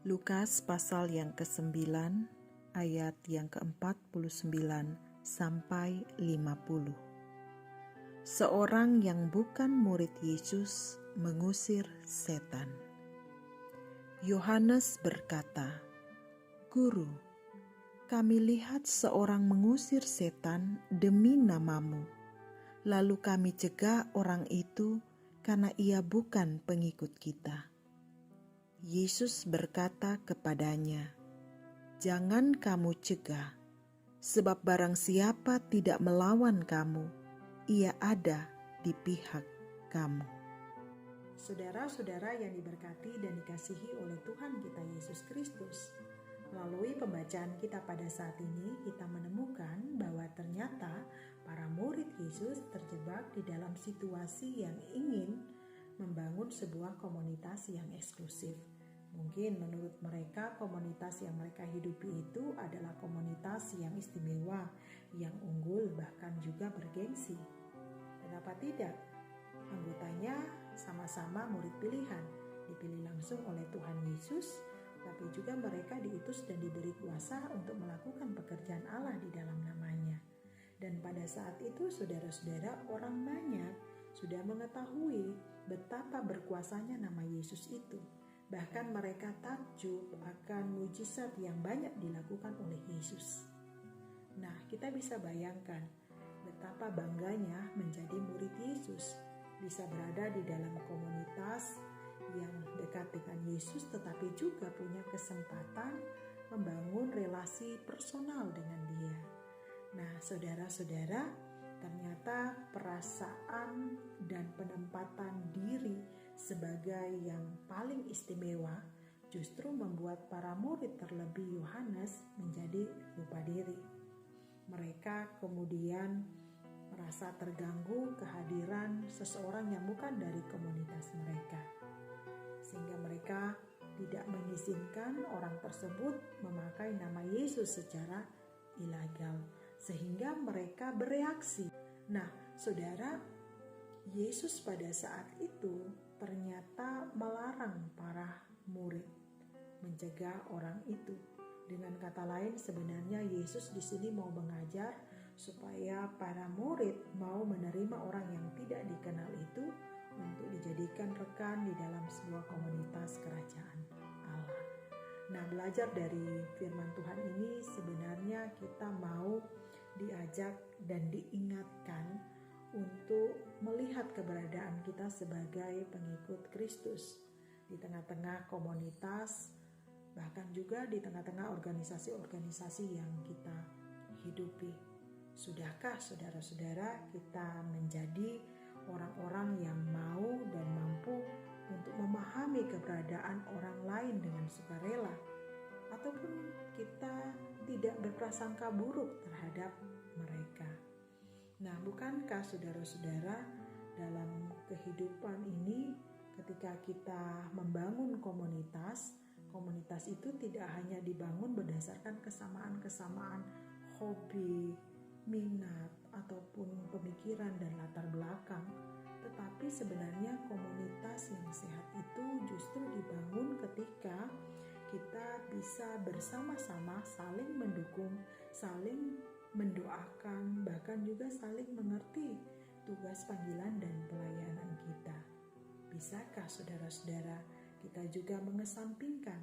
Lukas pasal yang ke-9 ayat yang ke-49 sampai 50. Seorang yang bukan murid Yesus mengusir setan. Yohanes berkata, "Guru, kami lihat seorang mengusir setan demi namamu, lalu kami cegah orang itu karena ia bukan pengikut kita." Yesus berkata kepadanya, "Jangan kamu cegah, sebab barang siapa tidak melawan kamu, ia ada di pihak kamu." Saudara-saudara yang diberkati dan dikasihi oleh Tuhan kita Yesus Kristus, melalui pembacaan kita pada saat ini, kita menemukan bahwa ternyata para murid Yesus terjebak di dalam situasi yang ingin membangun sebuah komunitas yang eksklusif. Mungkin menurut mereka komunitas yang mereka hidupi itu adalah komunitas yang istimewa, yang unggul, bahkan juga bergengsi. Kenapa tidak? Anggotanya sama-sama murid pilihan, dipilih langsung oleh Tuhan Yesus, tapi juga mereka diutus dan diberi kuasa untuk melakukan pekerjaan Allah di dalam namanya. Dan pada saat itu saudara-saudara, orang banyak sudah mengetahui betapa berkuasanya nama Yesus itu. Bahkan mereka takjub akan mujizat yang banyak dilakukan oleh Yesus. Nah, kita bisa bayangkan betapa bangganya menjadi murid Yesus, bisa berada di dalam komunitas yang dekat dengan Yesus, tetapi juga punya kesempatan membangun relasi personal dengan Dia. Nah, saudara-saudara, ternyata perasaan dan penempatan diri sebagai yang paling istimewa justru membuat para murid, terlebih Yohanes, menjadi lupa diri. Mereka kemudian merasa terganggu kehadiran seseorang yang bukan dari komunitas mereka, sehingga mereka tidak mengizinkan orang tersebut memakai nama Yesus secara ilegal, sehingga mereka bereaksi. Nah, saudara, Yesus pada saat itu ternyata melarang para murid mencegah orang itu. Dengan kata lain, sebenarnya Yesus di sini mau mengajar supaya para murid mau menerima orang yang tidak dikenal itu untuk dijadikan rekan di dalam sebuah komunitas kerajaan Allah. Nah, belajar dari firman Tuhan ini sebenarnya kita mau diajak dan diingatkan untuk melihat keberadaan kita sebagai pengikut Kristus di tengah-tengah komunitas, bahkan juga di tengah-tengah organisasi-organisasi yang kita hidupi. Sudahkah saudara-saudara kita menjadi orang-orang yang mau dan mampu untuk memahami keberadaan orang lain dengan sukarela, ataupun kita tidak berprasangka buruk terhadap mereka? Nah, bukankah saudara-saudara dalam kehidupan ini ketika kita membangun komunitas itu tidak hanya dibangun berdasarkan kesamaan-kesamaan hobi, minat, ataupun pemikiran dan latar belakang, tetapi sebenarnya komunitas yang sehat itu justru dibangun ketika kita bisa bersama-sama saling mendukung, saling mendoakan, bahkan juga saling mengerti tugas panggilan dan pelayanan kita. Bisakah saudara-saudara kita juga mengesampingkan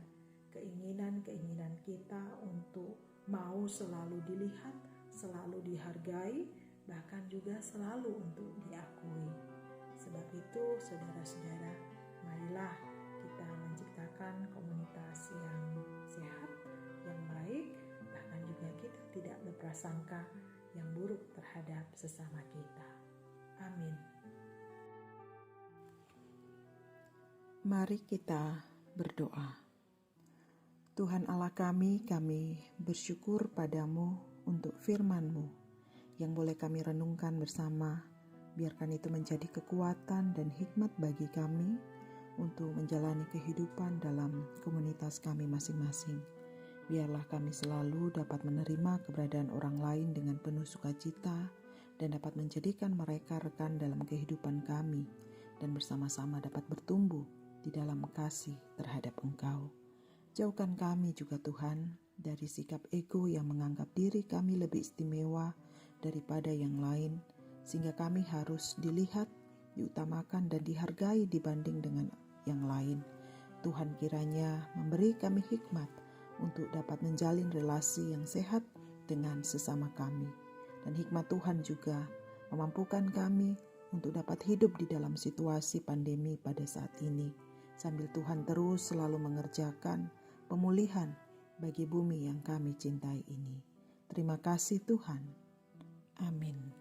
keinginan-keinginan kita untuk mau selalu dilihat, selalu dihargai, bahkan juga selalu untuk diakui? Sebab itu saudara-saudara, marilah kita menciptakan komunitas yang sehat, yang baik, bahkan juga kita tidak berprasangka yang buruk terhadap sesama kita. Amin. Mari kita berdoa. Tuhan Allah kami bersyukur padamu untuk firman-Mu yang boleh kami renungkan bersama. Biarkan itu menjadi kekuatan dan hikmat bagi kami untuk menjalani kehidupan dalam komunitas kami masing-masing. Biarlah kami selalu dapat menerima keberadaan orang lain dengan penuh sukacita dan dapat menjadikan mereka rekan dalam kehidupan kami dan bersama-sama dapat bertumbuh di dalam kasih terhadap Engkau. Jauhkan kami juga Tuhan dari sikap ego yang menganggap diri kami lebih istimewa daripada yang lain, sehingga kami harus dilihat, diutamakan dan dihargai dibanding dengan yang lain. Tuhan kiranya memberi kami hikmat untuk dapat menjalin relasi yang sehat dengan sesama kami. Dan hikmat Tuhan juga memampukan kami untuk dapat hidup di dalam situasi pandemi pada saat ini, sambil Tuhan terus selalu mengerjakan pemulihan bagi bumi yang kami cintai ini. Terima kasih Tuhan. Amin.